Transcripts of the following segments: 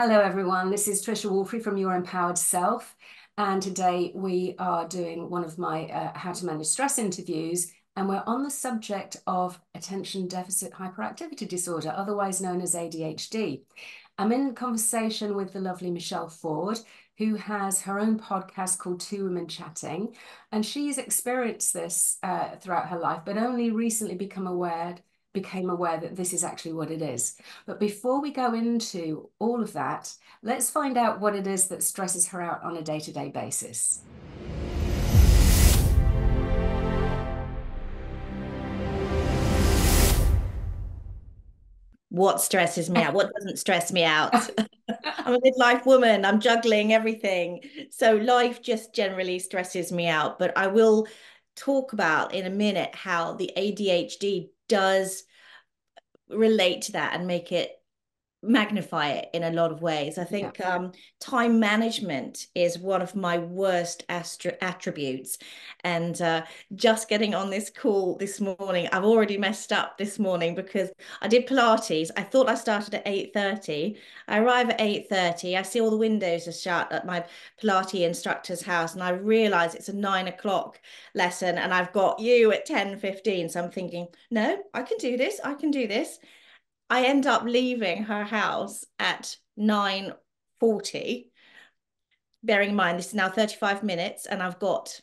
Hello, everyone. This is Trisha Wolfrey from Your Empowered Self. And today we are doing one of my How to Manage Stress interviews. And we're on the subject of attention deficit hyperactivity disorder, otherwise known as ADHD. I'm in conversation with the lovely Michelle Ford, who has her own podcast called Two Women Chatting. And she's experienced this throughout her life, but only recently became aware that this is actually what it is. But before we go into all of that, let's find out what it is that stresses her out on a day-to-day basis. What stresses me out? What doesn't stress me out? I'm a midlife woman. I'm juggling everything. So life just generally stresses me out. But I will talk about in a minute how the ADHD does relate to that and magnify it in a lot of ways. I Yeah. think time management is one of my worst attributes. And just getting on this call this morning, I've already messed up this morning because I did Pilates. I thought I started at 8:30. I arrive at 8:30. I see all the windows are shut at my Pilates instructor's house, and I realize it's a 9 o'clock lesson, and I've got you at 10:15. So I'm thinking, no, I can do this. I can do this. I end up leaving her house at 9:40. Bearing in mind, this is now 35 minutes, and I've got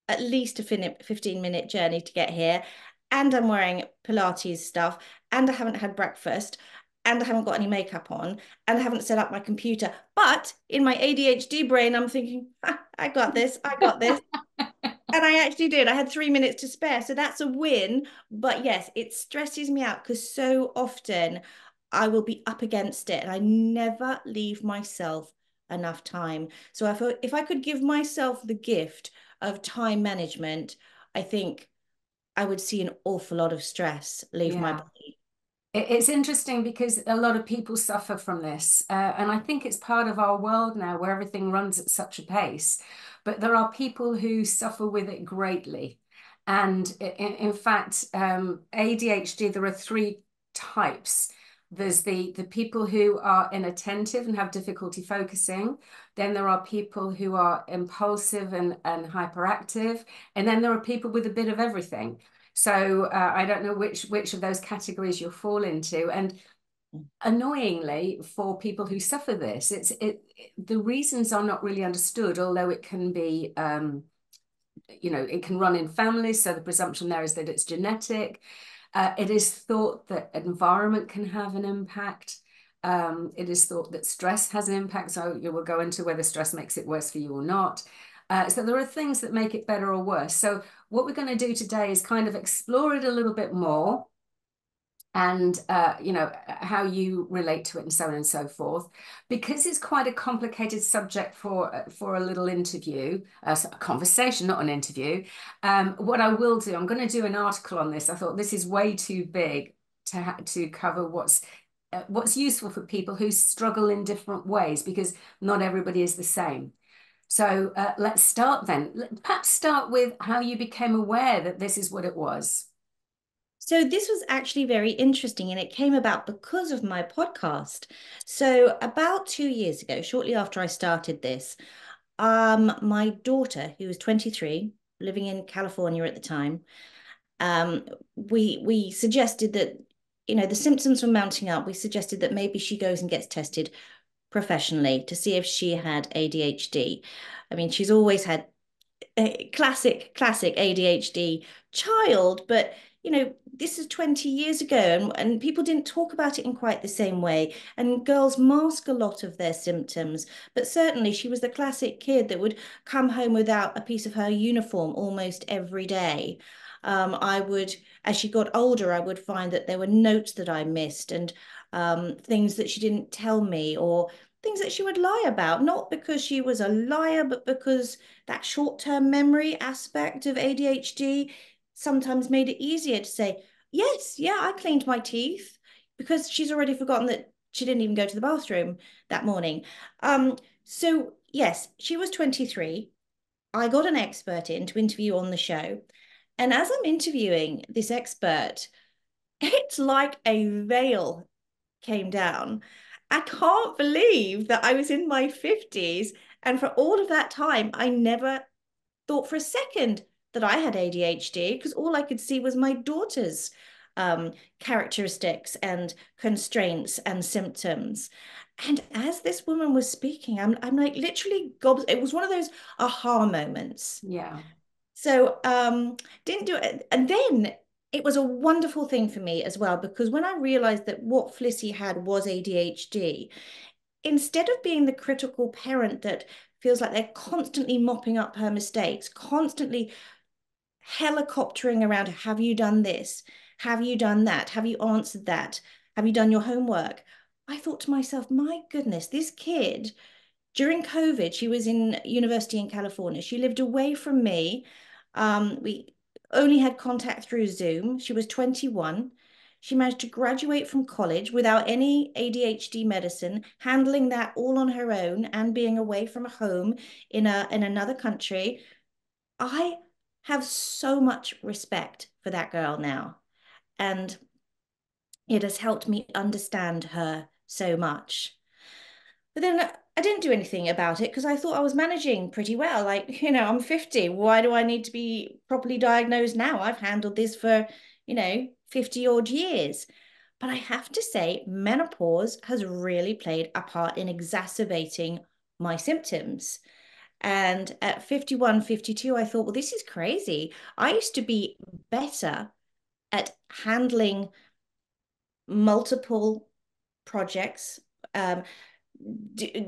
at least a 15-minute journey to get here. And I'm wearing Pilates stuff, and I haven't had breakfast, and I haven't got any makeup on, and I haven't set up my computer. But in my ADHD brain, I'm thinking, I got this, I got this. And I actually did. I had 3 minutes to spare. So that's a win. But yes, it stresses me out because so often I will be up against it and I never leave myself enough time. So if I could give myself the gift of time management, I think I would see an awful lot of stress leave my Yeah. body. It's interesting because a lot of people suffer from this. And I think it's part of our world now where everything runs at such a pace. But there are people who suffer with it greatly. And in fact, ADHD, there are three types. There's the people who are inattentive and have difficulty focusing. Then there are people who are impulsive and hyperactive. And then there are people with a bit of everything. So I don't know which of those categories you'll fall into. And annoyingly, for people who suffer this, the reasons are not really understood, although it can be it can run in families. So the presumption there is that it's genetic. It is thought that environment can have an impact. It is thought that stress has an impact. So you will go into whether stress makes it worse for you or not. So there are things that make it better or worse. So what we're going to do today is kind of explore it a little bit more and how you relate to it and so on and so forth, because it's quite a complicated subject for a little interview, a conversation, not an interview. What I will do, I'm going to do an article on this. I thought this is way too big to cover what's useful for people who struggle in different ways, because not everybody is the same. So let's start then. Perhaps start with how you became aware that this is what it was. So this was actually very interesting, and it came about because of my podcast. So about 2 years ago, shortly after I started this, my daughter, who was 23, living in California at the time, we suggested that, the symptoms were mounting up. We suggested that maybe she goes and gets tested professionally to see if she had ADHD. I mean, she's always had a classic ADHD child, but this is 20 years ago, and people didn't talk about it in quite the same way. And girls mask a lot of their symptoms, but certainly she was the classic kid that would come home without a piece of her uniform almost every day. As she got older, I would find that there were notes that I missed and things that she didn't tell me, or things that she would lie about, not because she was a liar, but because that short-term memory aspect of ADHD sometimes made it easier to say, yes, yeah, I cleaned my teeth, because she's already forgotten that she didn't even go to the bathroom that morning. So yes, she was 23. I got an expert in to interview on the show. And as I'm interviewing this expert, it's like a veil came down. I can't believe that I was in my 50s. And for all of that time, I never thought for a second that I had ADHD because all I could see was my daughter's characteristics and constraints and symptoms. And as this woman was speaking, I'm like literally gobs. It was one of those aha moments. Yeah. So didn't do it. And then it was a wonderful thing for me as well, because when I realized that what Flissy had was ADHD, instead of being the critical parent that feels like they're constantly mopping up her mistakes, constantly helicoptering around, have you done this? Have you done that? Have you answered that? Have you done your homework? I thought to myself, my goodness, this kid during COVID, she was in university in California. She lived away from me. We only had contact through Zoom. She was 21. She managed to graduate from college without any ADHD medicine, handling that all on her own and being away from home in another country. I have so much respect for that girl now. And it has helped me understand her so much. But then I didn't do anything about it because I thought I was managing pretty well. Like, I'm 50. Why do I need to be properly diagnosed now? I've handled this for, 50 odd years. But I have to say, menopause has really played a part in exacerbating my symptoms. And at 51, 52, I thought, well, this is crazy. I used to be better at handling multiple projects,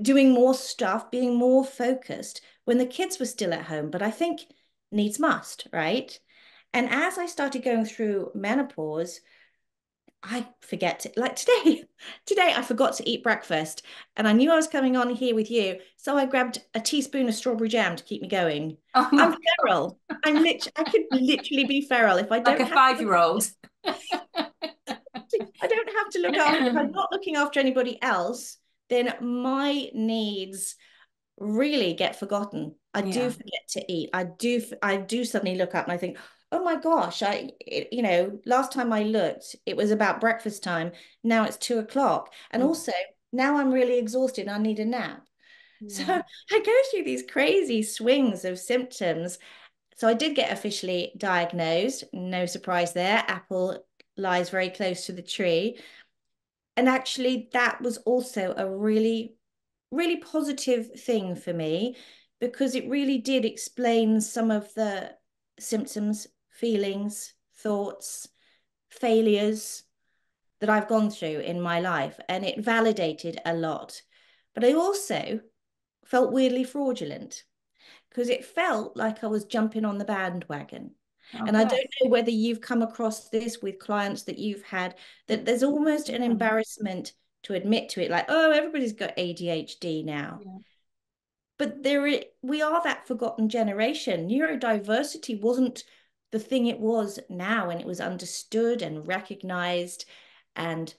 doing more stuff, being more focused when the kids were still at home. But I think needs must, right? And as I started going through menopause, I forget to, like today I forgot to eat breakfast and I knew I was coming on here with you. So I grabbed a teaspoon of strawberry jam to keep me going. Oh I'm my, feral. I could literally be feral if I like don't a have to look 5-year-old. I don't have to look after, if I'm not looking after anybody else, then my needs really get forgotten. I do Yeah. forget to eat. I do suddenly look up and I think, oh my gosh, last time I looked, it was about breakfast time. Now it's 2 o'clock. And Mm. also now I'm really exhausted and I need a nap. So Yeah. I go through these crazy swings of symptoms. So I did get officially diagnosed. No surprise there. Apple lies very close to the tree. And actually, that was also a really, really positive thing for me because it really did explain some of the symptoms, feelings, thoughts, failures that I've gone through in my life. And it validated a lot. But I also felt weirdly fraudulent because it felt like I was jumping on the bandwagon. Oh, And I don't bless. know whether you've come across this with clients that you've had, that there's almost an Yeah. embarrassment to admit to it, like, oh, everybody's got ADHD now. Yeah. But we are that forgotten generation. Neurodiversity wasn't the thing it was now, and it was understood and recognized and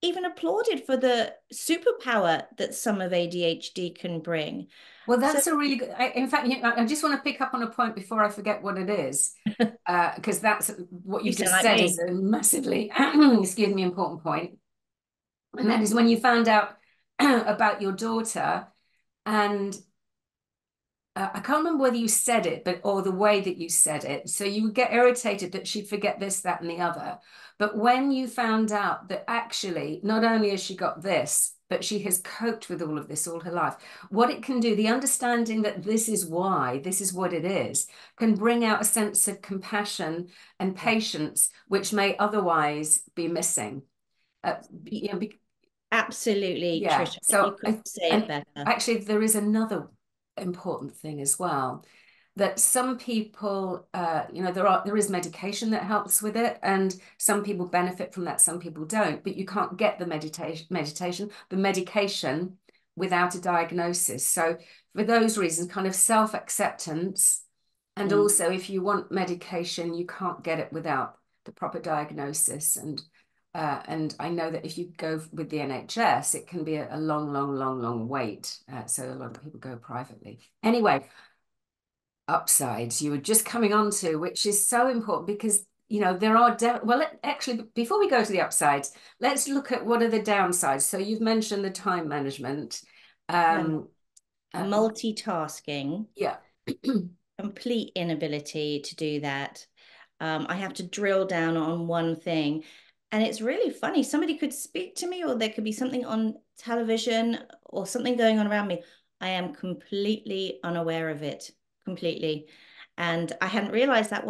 even applauded for the superpower that some of ADHD can bring. Well, So that's a really good. In fact, I just want to pick up on a point before I forget what it is, because that's what you you've sound just like said is me. a massively, excuse me, important point. And that is when you found out about your daughter, and I can't remember whether you said it, but or the way that you said it. So you would get irritated that she'd forget this, that, and the other. But when you found out that actually, not only has she got this, but she has coped with all of this all her life, what it can do, the understanding that this is why, this is what it is, can bring out a sense of compassion and Yeah. patience, which may otherwise be missing. Uh, you know, Absolutely, yeah. Trisha. You So couldn't say it and better. actually there is another important thing as well that some people there is medication that helps with it and some people benefit from that, some people don't, but you can't get the the medication without a diagnosis. So for those reasons, kind of self-acceptance, and Mm. also if you want medication, you can't get it without the proper diagnosis. And I know that if you go with the NHS, it can be a long, long, long, long wait. So a lot of people go privately. Anyway, upsides you were just coming on to, which is so important because there are, actually, before we go to the upsides, let's look at what are the downsides. So you've mentioned the time management. Yeah. Um, uh, Multitasking, yeah, complete inability to do that. I have to drill down on one thing. And it's really funny. Somebody could speak to me, or there could be something on television or something going on around me. I am completely unaware of it, completely. And I hadn't realized that's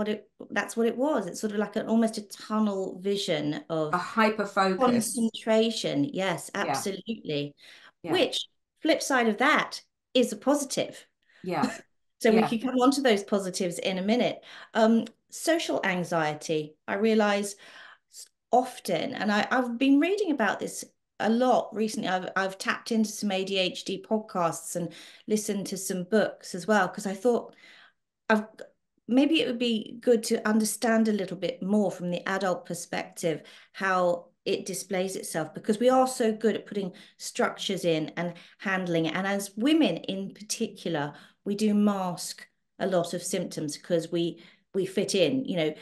what it was. It's sort of like almost a tunnel vision a of hyper focus. concentration. Yes, Yeah, absolutely. yeah, Which flip side of that is a positive. yeah, So we yeah. could come on to those positives in a minute. Social anxiety, I realize often, and I've been reading about this a lot recently. I've tapped into some ADHD podcasts and listened to some books as well, because I thought I've maybe it would be good to understand a little bit more from the adult perspective how it displays itself, because we are so good at putting structures in and handling it. And as women in particular, we do mask a lot of symptoms because we fit in. It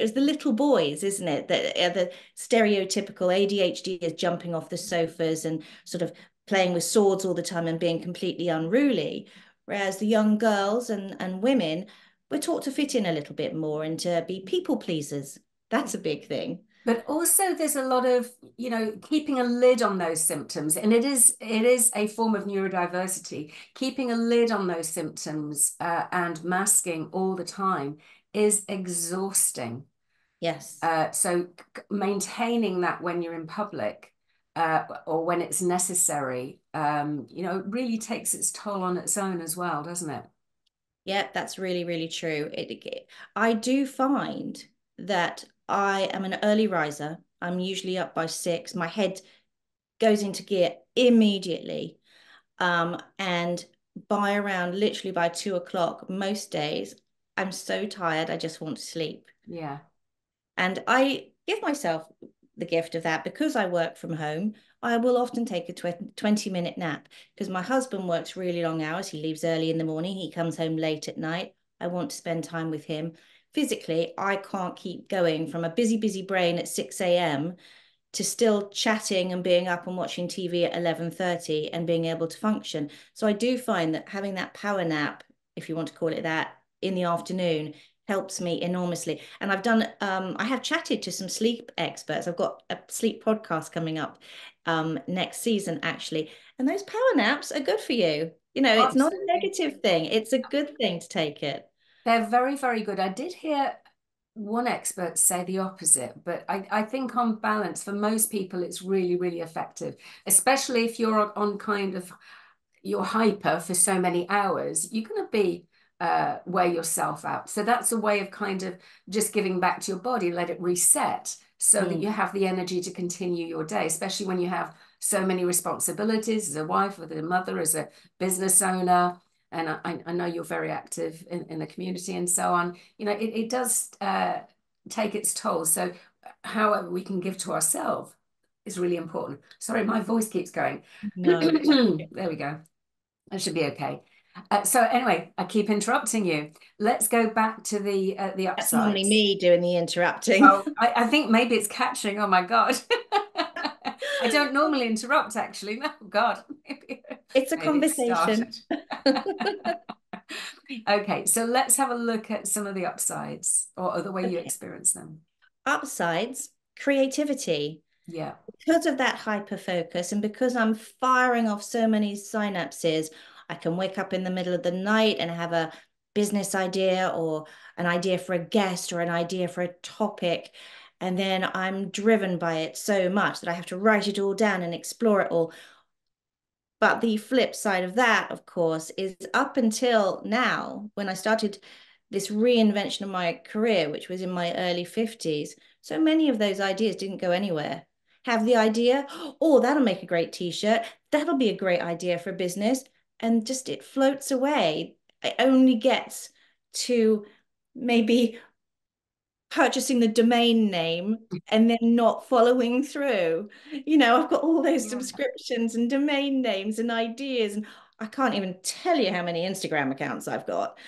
was the little boys, isn't it, that are the stereotypical ADHD is jumping off the sofas and sort of playing with swords all the time and being completely unruly. Whereas the young girls and women, we're taught to fit in a little bit more and to be people pleasers. That's a big thing. But also there's a lot of, keeping a lid on those symptoms. And it is a form of neurodiversity. Keeping a lid on those symptoms and masking all the time is exhausting. Yes. So maintaining that when you're in public or when it's necessary, really takes its toll on its own as well, doesn't it? Yeah, that's really, really true. I do find that I am an early riser. I'm usually up by 6. My head goes into gear immediately. And literally by 2 o'clock, most days, I'm so tired, I just want to sleep. Yeah. And I give myself the gift of that because I work from home. I will often take a 20-minute nap because my husband works really long hours. He leaves early in the morning, he comes home late at night. I want to spend time with him. Physically, I can't keep going from a busy, busy brain at 6 a.m. to still chatting and being up and watching TV at 11:30 and being able to function. So I do find that having that power nap, if you want to call it that, in the afternoon helps me enormously. And I have chatted to some sleep experts. I've got a sleep podcast coming up next season, actually. And those power naps are good for you. It's not a Absolutely. negative thing. It's a good thing to take it. They're very, very good. I did hear one expert say the opposite, but I think on balance, for most people, it's really, really effective, especially if you're on kind of you're hyper for so many hours, you're going to be wear yourself out. So that's a way of kind of just giving back to your body, let it reset so that Mm. you have the energy to continue your day, especially when you have so many responsibilities as a wife, as a mother, as a business owner. And I know you're very active in the community and so on. It does take its toll. So however we can give to ourselves is really important. Sorry, my voice keeps going. No, it's There we go. That should be okay. So anyway, I keep interrupting you. Let's go back to the that's normally upsides. me doing the interrupting. Oh, I think maybe it's catching. Oh my God. I don't normally interrupt, actually. Oh God. It's a Maybe it conversation. started. Okay, so let's have a look at some of the upsides or the way you Okay. experience them. Upsides, creativity. Yeah, Because of that hyper focus and because I'm firing off so many synapses, I can wake up in the middle of the night and have a business idea or an idea for a guest or an idea for a topic. And then I'm driven by it so much that I have to write it all down and explore it all. But the flip side of that, of course, is up until now, when I started this reinvention of my career, which was in my early 50s, so many of those ideas didn't go anywhere. Have the idea, oh, that'll make a great t-shirt. That'll be a great idea for a business. And just it floats away. It only gets to maybe purchasing the domain name and then not following through. I've got all those yeah. subscriptions and domain names and ideas, and I can't even tell you how many Instagram accounts I've got.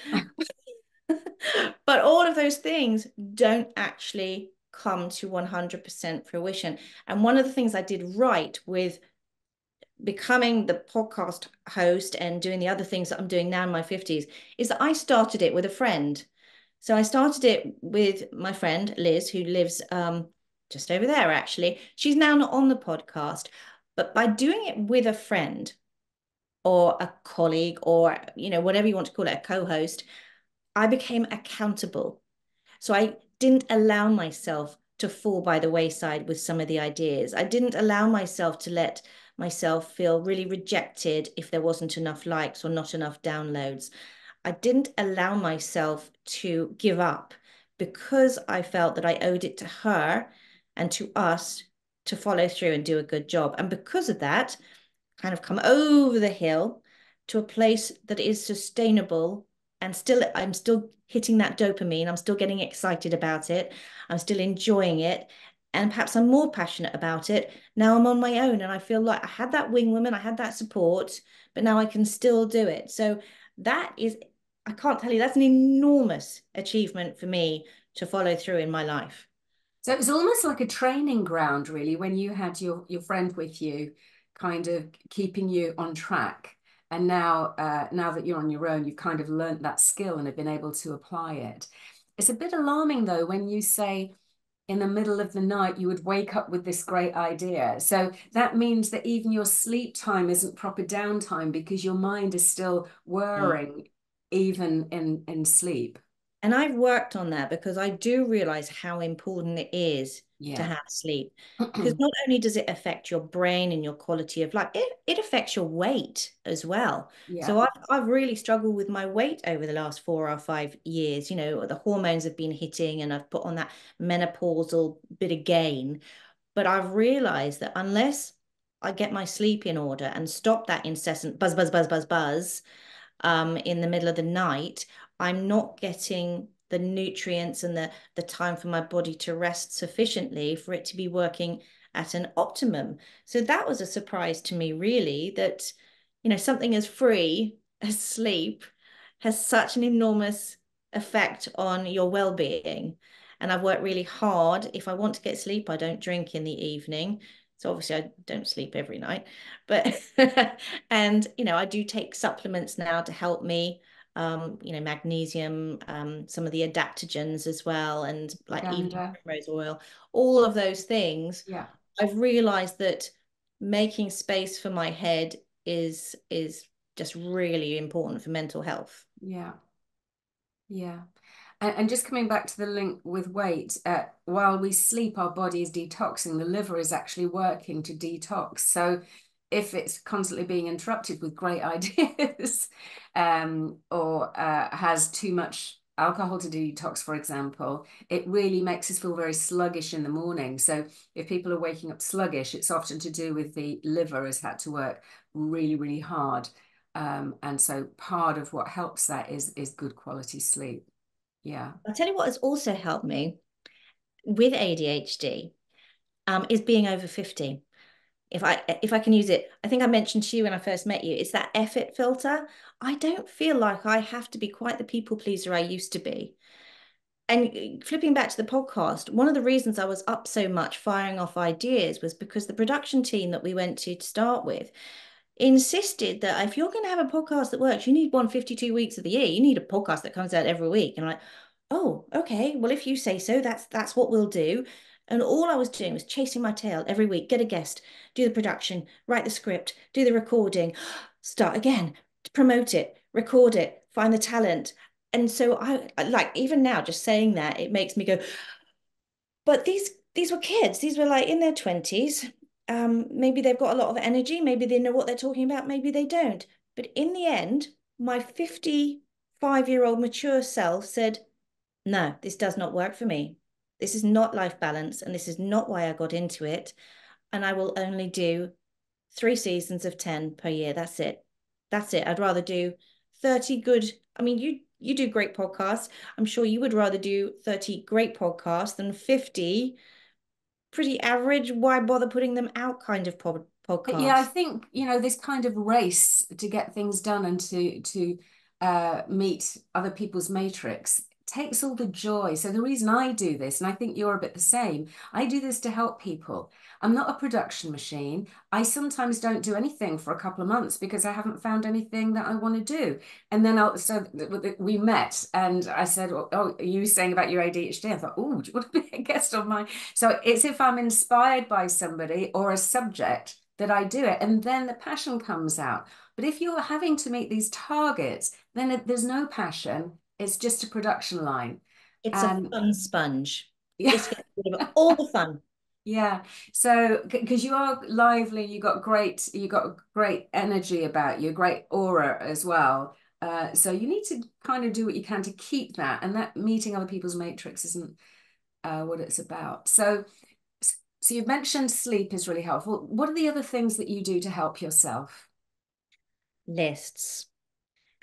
But all of those things don't actually come to 100% fruition. And one of the things I did right with becoming the podcast host and doing the other things that I'm doing now in my 50s is that I started it with a friend. So I started it with my friend Liz, who lives just over there, actually. She's now not on the podcast, but by doing it with a friend or a colleague or, whatever you want to call it, a co-host, I became accountable. So I didn't allow myself to fall by the wayside with some of the ideas. I didn't allow myself to let myself feel really rejected if there wasn't enough likes or not enough downloads. I didn't allow myself to give up because I felt that I owed it to her and to us to follow through and do a good job. And because of that, kind of come over the hill to a place that is sustainable, and still I'm still hitting that dopamine. I'm still getting excited about it. I'm still enjoying it. And perhaps I'm more passionate about it. Now I'm on my own and I feel like I had that wing woman, I had that support, but now I can still do it. So that is, I can't tell you, that's an enormous achievement for me to follow through in my life. So it was almost like a training ground, really, when you had your friend with you, kind of keeping you on track. And now that you're on your own, you've kind of learnt that skill and have been able to apply it. It's a bit alarming, though, when you say in the middle of the night you would wake up with this great idea. So that means that even your sleep time isn't proper downtime because your mind is still Mm. whirring even in sleep. And I've worked on that because I do realize how important it is to Yeah. have sleep. Because not only does it affect your brain and your quality of life, it affects your weight as well. Yeah. So I've really struggled with my weight over the last 4 or 5 years. The hormones have been hitting and I've put on that menopausal bit of gain. But I've realized that unless I get my sleep in order and stop that incessant buzz, buzz, buzz, buzz, buzz, in the middle of the night, I'm not getting the nutrients and the time for my body to rest sufficiently for it to be working at an optimum. So that was a surprise to me, really, that something as free as sleep has such an enormous effect on your well-being. And I've worked really hard. If I want to get sleep, I don't drink in the evening. So obviously I don't sleep every night, but and I do take supplements now to help me. Magnesium, some of the adaptogens as well, and like evening Ganda. primrose oil, all of those things. Yeah. I've realized that making space for my head is just really important for mental health. Yeah. Yeah. And just coming back to the link with weight, while we sleep, our body is detoxing. The liver is actually working to detox. So if it's constantly being interrupted with great ideas, or has too much alcohol to detox, for example, it really makes us feel very sluggish in the morning. So if people are waking up sluggish, it's often to do with the liver has had to work really, really hard. And so part of what helps that is good quality sleep. Yeah. I'll tell you what has also helped me with ADHD, is being over 50. If I can use it, I think I mentioned to you when I first met you, it's that effort filter. I don't feel like I have to be quite the people pleaser I used to be. And flipping back to the podcast, one of the reasons I was up so much firing off ideas was because the production team that we went to start with insisted that if you're going to have a podcast that works, you need 152 weeks of the year. You need a podcast that comes out every week. And I'm like, oh, okay. Well, if you say so, that's what we'll do. And all I was doing was chasing my tail every week, get a guest, do the production, write the script, do the recording, start again, promote it, record it, find the talent. And so I like even now, just saying that, it makes me go, but these were kids. These were like in their 20s. Maybe they've got a lot of energy. Maybe they know what they're talking about. Maybe they don't. But in the end, my 55-year-old mature self said, no, this does not work for me. This is not life balance, and this is not why I got into it. And I will only do 3 seasons of 10 per year. That's it. That's it. I'd rather do 30 good. I mean, you do great podcasts. I'm sure you would rather do 30 great podcasts than 50 pretty average. Why bother putting them out kind of Yeah, I podcasts? think, this kind of race to get things done and to meet other people's matrix takes all the joy. So the reason I do this, and I think you're a bit the same, I do this to help people. I'm not a production machine. I sometimes don't do anything for a couple of months because I haven't found anything that I want to do. And then we met and I said, oh, are you saying about your ADHD? I thought, oh, do you want to be a guest on mine? So it's if I'm inspired by somebody or a subject that I do it. And then the passion comes out. But if you're having to meet these targets, then there's no passion. It's just a production line. It's a And fun sponge. yeah, Just get rid of all the fun. yeah. So because you are lively, you got great energy about you, great aura as well. So you need to kind of do what you can to keep that. And that meeting other people's matrix isn't what it's about. So you've mentioned sleep is really helpful. What are the other things that you do to help yourself? Lists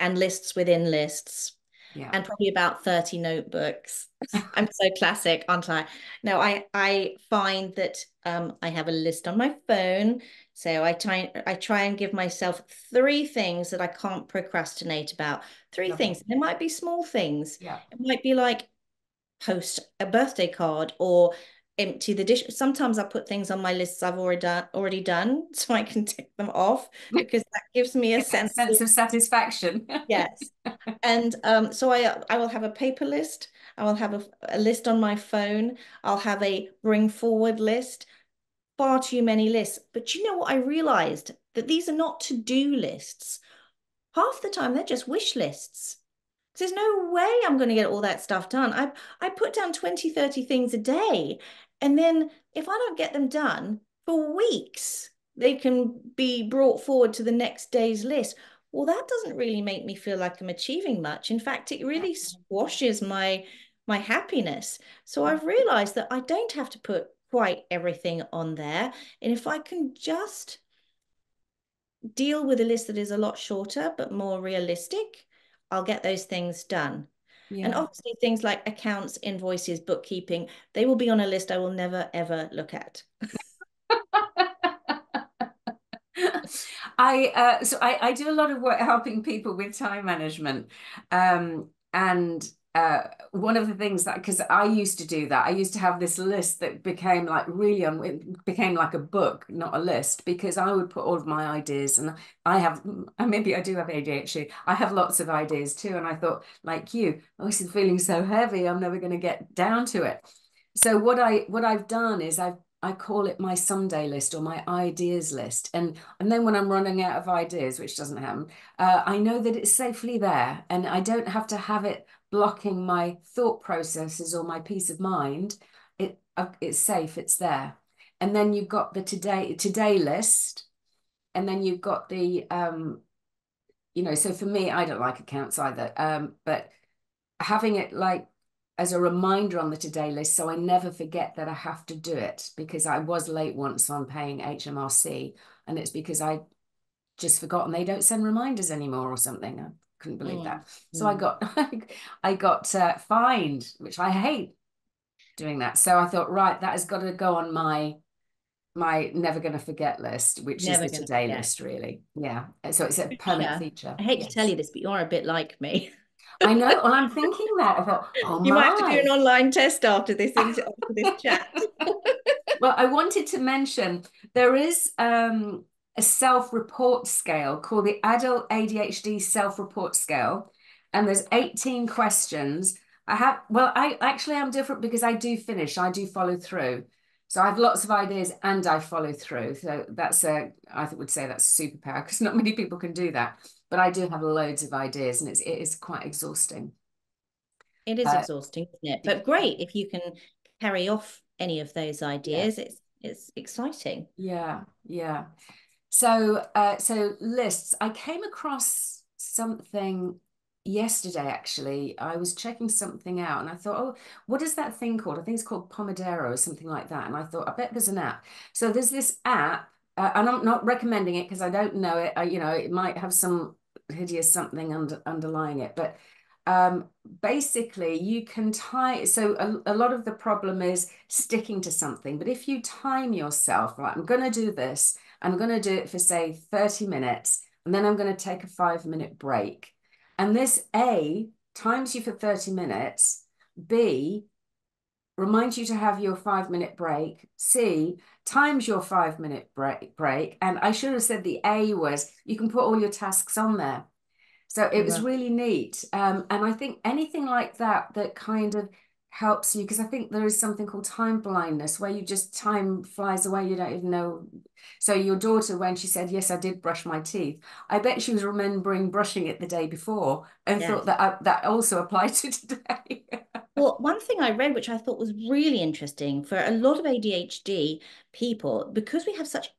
and lists within lists, Yeah, and probably about 30 notebooks. I'm so classic, aren't I? No, I find that I have a list on my phone. So I try and give myself three things that I can't procrastinate about. Three love it. things. There might be small things. Yeah. It might be like post a birthday card or empty the dish. Sometimes I put things on my lists I've already done so I can tick them off because that gives me a Get that sense of sense of satisfaction. yes. And so I will have a paper list. I will have a list on my phone. I'll have a bring forward list. Far too many lists. But you know what? I realized that these are not to-do lists. Half the time, they're just wish lists. There's no way I'm going to get all that stuff done. I put down 20, 30 things a day. And then if I don't get them done for weeks, they can be brought forward to the next day's list. Well, that doesn't really make me feel like I'm achieving much. In fact, it really squashes my happiness. So I've realized that I don't have to put quite everything on there. And if I can just deal with a list that is a lot shorter but more realistic, I'll get those things done. And Yeah. obviously, things like accounts, invoices, bookkeeping, they will be on a list I will never, ever look at. I do a lot of work helping people with time management. And one of the things that because I used to do that, I used to have this list that became like really it became like a book, not a list, because I would put all of my ideas and I have and maybe I do have ADHD. I have lots of ideas too. And I thought, like you, oh, this is feeling so heavy, I'm never going to get down to it. So what I've done is I call it my Sunday list or my ideas list. And then when I'm running out of ideas, which doesn't happen, I know that it's safely there and I don't have to have it blocking my thought processes or my peace of mind. It's safe, it's there. And then you've got the today list, and then you've got the so for me, I don't like accounts either. But having it like as a reminder on the today list so I never forget that I have to do it because I was late once on paying HMRC and it's because I just forgotten they don't send reminders anymore or something. I couldn't believe Mm, that. So I mm. got I got fined, which I hate doing that. So I thought, right, that has got to go on my never going to forget list, which is Never the going to today forget. list, really. Yeah. So it's a permanent Trisha, feature. I hate to tell Yes. you this, but you're a bit like me. I know. Well, I'm thinking that. I thought, oh You might have to do an my. online test after this chat. Well, I wanted to mention there is a self-report scale called the Adult ADHD Self-Report Scale, and there's 18 questions. I actually am different because I do follow through. So I have lots of ideas and I follow through. So I would say that's a superpower because not many people can do that. But I do have loads of ideas and it is quite exhausting. It is Uh, exhausting, isn't it? But great if you can carry off any of those yeah, ideas. It's exciting. yeah. So lists. I came across something yesterday, actually. I was checking something out and I thought, oh, what is that thing called? I think it's called Pomodoro or something like that. And I thought, I bet there's an app. So there's this app, and I'm not recommending it because I don't know it. It might have some hideous something underlying it, but um, basically you can tie. So a lot of the problem is sticking to something. But if you time yourself, right, I'm going to do this. I'm going to do it for, say, 30 minutes, and then I'm going to take a 5-minute break. And this times you for 30 minutes, B, reminds you to have your 5 minute break, C, times your 5 minute break. And I should have said the A was you can put all your tasks on there. So it was Right. really neat. And I think anything like that that kind of helps you, because I think there is something called time blindness where you just time flies away, you don't even know. So your daughter, when she said, yes, I did brush my teeth, I bet she was remembering brushing it the day before and thought Yes. that that also applied to today. Well, one thing I read, which I thought was really interesting for a lot of ADHD people, because we have such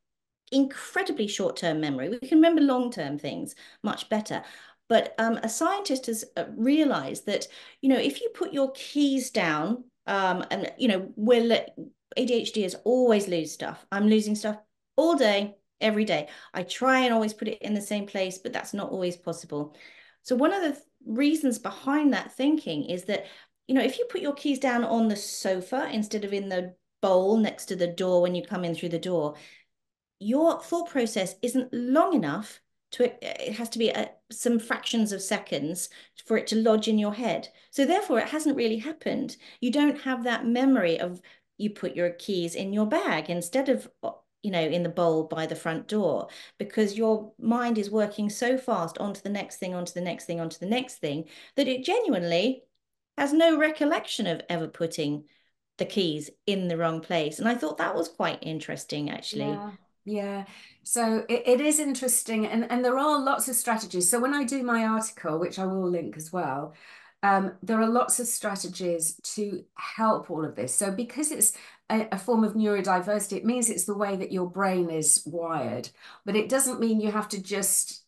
incredibly short-term memory, we can remember long-term things much better. But a scientist has realized that, if you put your keys down, and, ADHD is always lose stuff. I'm losing stuff all day, every day. I try and always put it in the same place, but that's not always possible. So one of the reasons behind that thinking is that if you put your keys down on the sofa instead of in the bowl next to the door when you come in through the door, your thought process isn't long enough it has to be some fractions of seconds for it to lodge in your head. So therefore, it hasn't really happened. You don't have that memory of you put your keys in your bag instead of in the bowl by the front door, because your mind is working so fast onto the next thing, onto the next thing, onto the next thing, that it genuinely has no recollection of ever putting the keys in the wrong place. And I thought that was quite interesting, actually. Yeah, yeah. So it is interesting, and there are lots of strategies. So when I do my article, which I will link as well, there are lots of strategies to help all of this. So because it's a form of neurodiversity, it means it's the way that your brain is wired, but it doesn't mean you have to just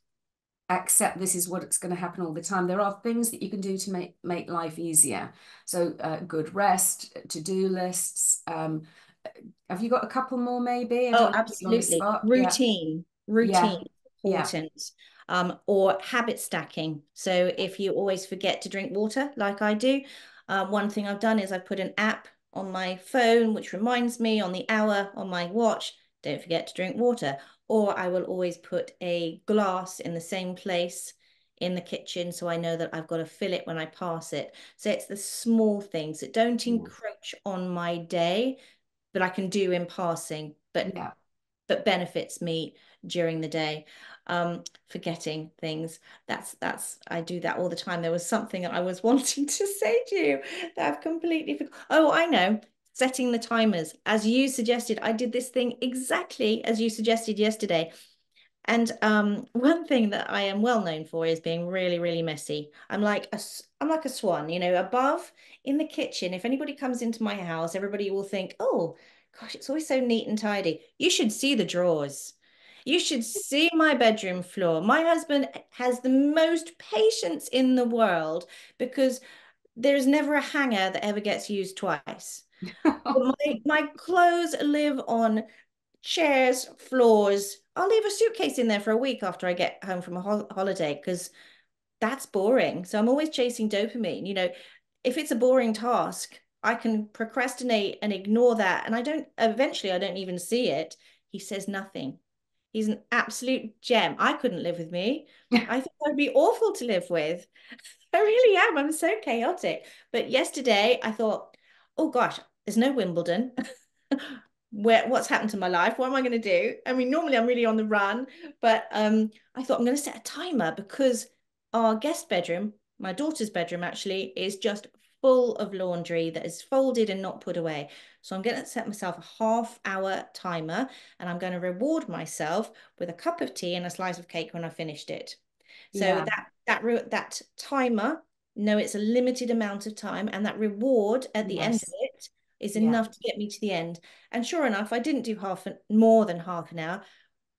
accept this is what's going to happen all the time. There are things that you can do to make life easier. So good rest, to-do lists. Have you got a couple more maybe? I don't Oh, want to put you on the absolutely. spot. Yeah, Routine yeah, yeah, important. Or habit stacking. So if you always forget to drink water, like I do, one thing I've done is I've put an app on my phone which reminds me on the hour on my watch, don't forget to drink water. Or I will always put a glass in the same place in the kitchen so I know that I've got to fill it when I pass it. So it's the small things that don't yeah, encroach on my day, but I can do in passing, yeah. but benefits me during the day. Forgetting things. That's I do that all the time. There was something I was wanting to say to you that I've completely forgot. Oh, I know. Setting the timers. As you suggested, I did this thing exactly as you suggested yesterday. And one thing that I am well known for is being really, really messy. I'm like a swan, above in the kitchen. If anybody comes into my house, everybody will think, "Oh, gosh, it's always so neat and tidy." You should see the drawers. You should see my bedroom floor. My husband has the most patience in the world because there's never a hanger that ever gets used twice. But my clothes live on chairs, floors. I'll leave a suitcase in there for a week after I get home from a holiday because that's boring. So I'm always chasing dopamine. If it's a boring task, I can procrastinate and ignore that. And eventually, I don't even see it. He says nothing. He's an absolute gem. I couldn't live with me. I think I'd be awful to live with. I really am. I'm so chaotic. But yesterday, I thought, oh gosh, there's no Wimbledon. What's happened to my life? What am I going to do? I mean, normally I'm really on the run, but I thought I'm going to set a timer because our guest bedroom, my daughter's bedroom actually, is just full of laundry that is folded and not put away. So I'm going to set myself a half-hour timer, and I'm going to reward myself with a cup of tea and a slice of cake when I finished it. So Yeah, that timer, no, it's a limited amount of time, and that reward at the end of yes, it is yeah, enough to get me to the end. And sure enough, I didn't do more than half an hour,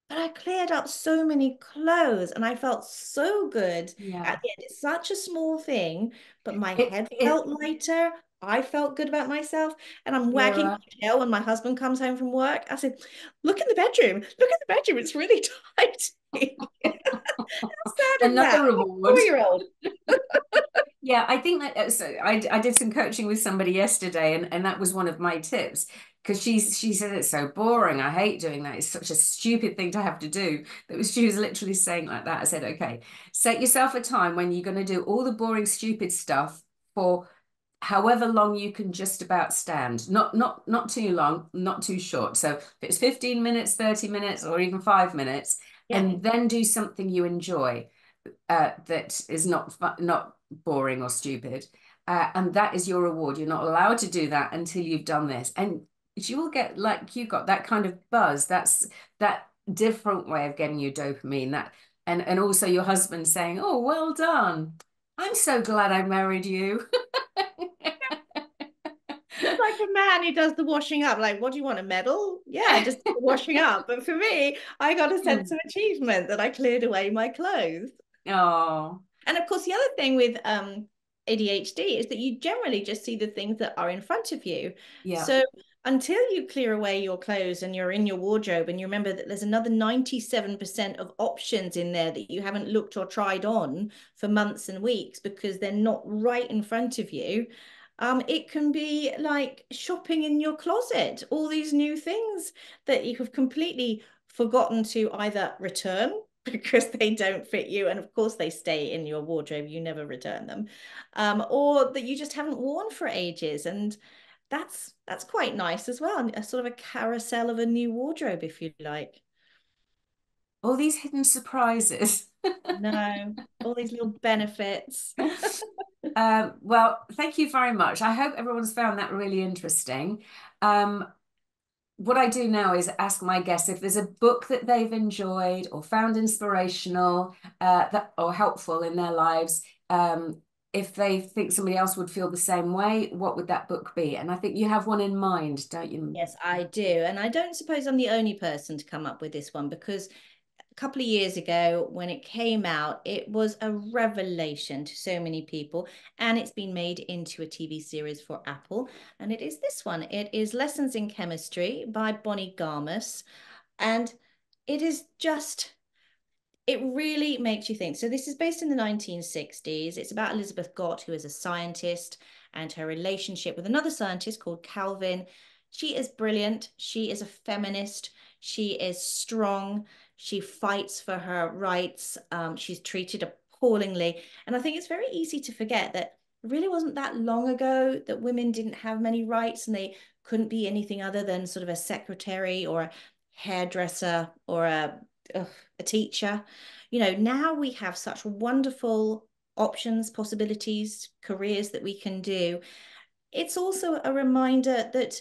but I cleared up so many clothes and I felt so good yeah. at the end. It's such a small thing, but my It, head it, felt lighter. I felt good about myself. And I'm wagging Laura. my tail when my husband comes home from work. I said, look in the bedroom. Look in the bedroom. It's really tidy. How sad is that? Another I'm a reward. 4-year-old. Yeah, I think that so I did some coaching with somebody yesterday, and that was one of my tips. because she said it's so boring. I hate doing that. It's such a stupid thing to have to do. She was literally saying like that. I said, okay, set yourself a time when you're going to do all the boring, stupid stuff for however long you can just about stand. Not too long, not too short. So if it's 15 minutes, 30 minutes, or even 5 minutes, Yeah. and then do something you enjoy that is not boring or stupid. And that is your reward. You're not allowed to do that until you've done this. And you will get like you got that kind of buzz. That's that different way of getting you dopamine. That and also your husband saying, "Oh, well done. I'm so glad I married you." It's like a man who does the washing up. Like, what do you want, a medal? Yeah, just the washing up. But for me, I got a sense of achievement that I cleared away my clothes. Oh, And of course, the other thing with ADHD is that you generally just see the things that are in front of you. yeah. So until you clear away your clothes and you're in your wardrobe and you remember that there's another 97% of options in there that you haven't looked or tried on for months and weeks because they're not right in front of you, it can be like shopping in your closet, all these new things that you have completely forgotten to either return because they don't fit you, and of course they stay in your wardrobe, you never return them, or that you just haven't worn for ages, and that's quite nice as well, a sort of a carousel of a new wardrobe, if you like. All these hidden surprises. No, all these little benefits. Well, thank you very much. I hope everyone's found that really interesting. Um, what I do now is ask my guests if there's a book that they've enjoyed or found inspirational that or helpful in their lives. If they think somebody else would feel the same way, what would that book be? And I think you have one in mind, don't you? Yes, I do. And I don't suppose I'm the only person to come up with this one because a couple of years ago when it came out, it was a revelation to so many people. And it's been made into a TV series for Apple. And it is this one. It is Lessons in Chemistry by Bonnie Garmus. And it is just, it really makes you think. So this is based in the 1960s. It's about Elizabeth Gott, who is a scientist, and her relationship with another scientist called Calvin. She is brilliant. She is a feminist. She is strong. She fights for her rights. She's treated appallingly. And I think it's very easy to forget that it really wasn't that long ago that women didn't have many rights and they couldn't be anything other than sort of a secretary or a hairdresser or a teacher. You know, now we have such wonderful options, possibilities, careers that we can do. It's also a reminder that,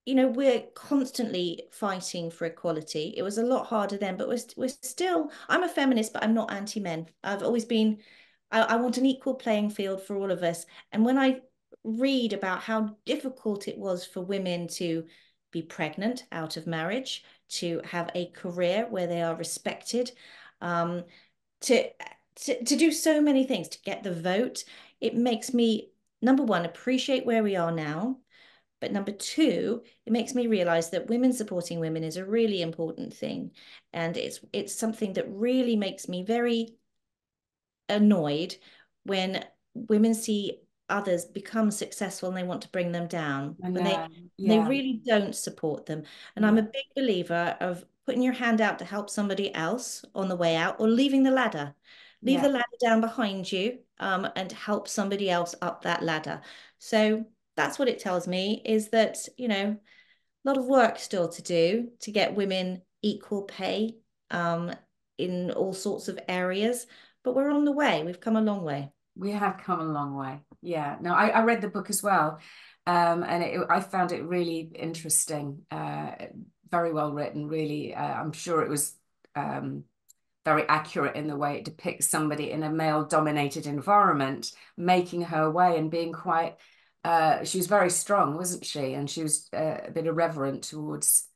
you know, we're constantly fighting for equality. It was a lot harder then, but we're still, I'm a feminist, but I'm not anti-men. I've always been, I want an equal playing field for all of us. And when I read about how difficult it was for women to be pregnant out of marriage, to have a career where they are respected, um, to, to do so many things, to get the vote, it makes me, number one, appreciate where we are now. But number two, it makes me realize that women supporting women is a really important thing. And it's something that really makes me very annoyed when women see others become successful and they want to bring them down, I when they know. they Yeah. really don't support them. And I'm Yeah. a big believer of putting your hand out to help somebody else on the way out or leaving the ladder. Leave Yeah. the ladder down behind you, and help somebody else up that ladder. So that's what it tells me is that, you know, a lot of work still to do to get women equal pay, in all sorts of areas, but we're on the way. We've come a long way. We have come a long way. Yeah. No, I read the book as well. And I found it really interesting, very well written, really. I'm sure it was very accurate in the way it depicts somebody in a male-dominated environment, making her way and being quite, she was very strong, wasn't she? And she was a bit irreverent towards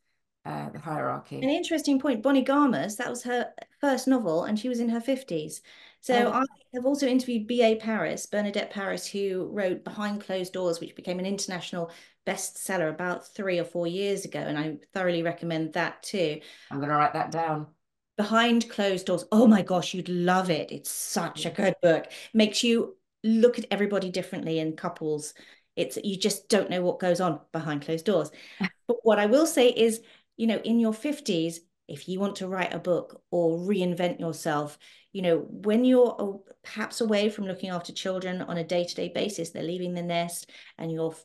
the An hierarchy. interesting point, Bonnie Garmus, that was her first novel, and she was in her 50s. So Oh, I have also interviewed B.A. Paris, Bernadette Paris, who wrote Behind Closed Doors, which became an international bestseller about 3 or 4 years ago. And I thoroughly recommend that too. I'm going to write that down. Behind Closed Doors. Oh my gosh, you'd love it. It's such a good book. Makes you look at everybody differently in couples. It's you just don't know what goes on behind closed doors. But what I will say is, in your 50s, if you want to write a book or reinvent yourself, when you're perhaps away from looking after children on a day-to-day basis, they're leaving the nest and you're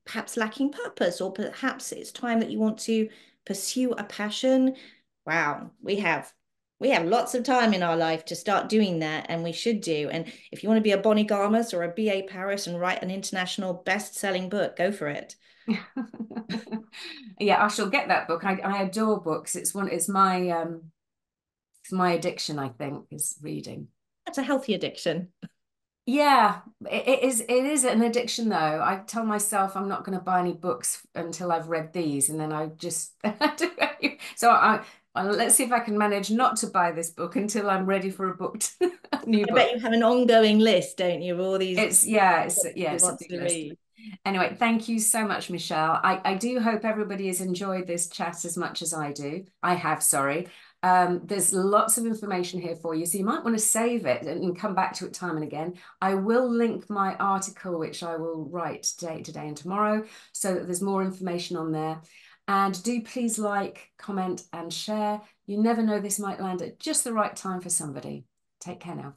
perhaps lacking purpose, or perhaps it's time that you want to pursue a passion. Wow, we have lots of time in our life to start doing that, and we should do. And if you want to be a Bonnie Garmus or a B.A. Paris and write an international best-selling book, go for it. Yeah, I shall get that book. I adore books. It's my addiction, I think, is reading. That's a healthy addiction. Yeah, it is an addiction though. I tell myself I'm not going to buy any books until I've read these, and then I just so let's see if I can manage not to buy this book until I'm ready for a new I bet book. you have an ongoing list, don't you, of all these you It's a want big to list. read. Anyway, thank you so much, Michelle. I do hope everybody has enjoyed this chat as much as I do. I have, sorry. There's lots of information here for you, so you might want to save it and come back to it time and again. I will link my article, which I will write today and tomorrow, so that there's more information on there. And do please like, comment, and share. You never know, this might land at just the right time for somebody. Take care now.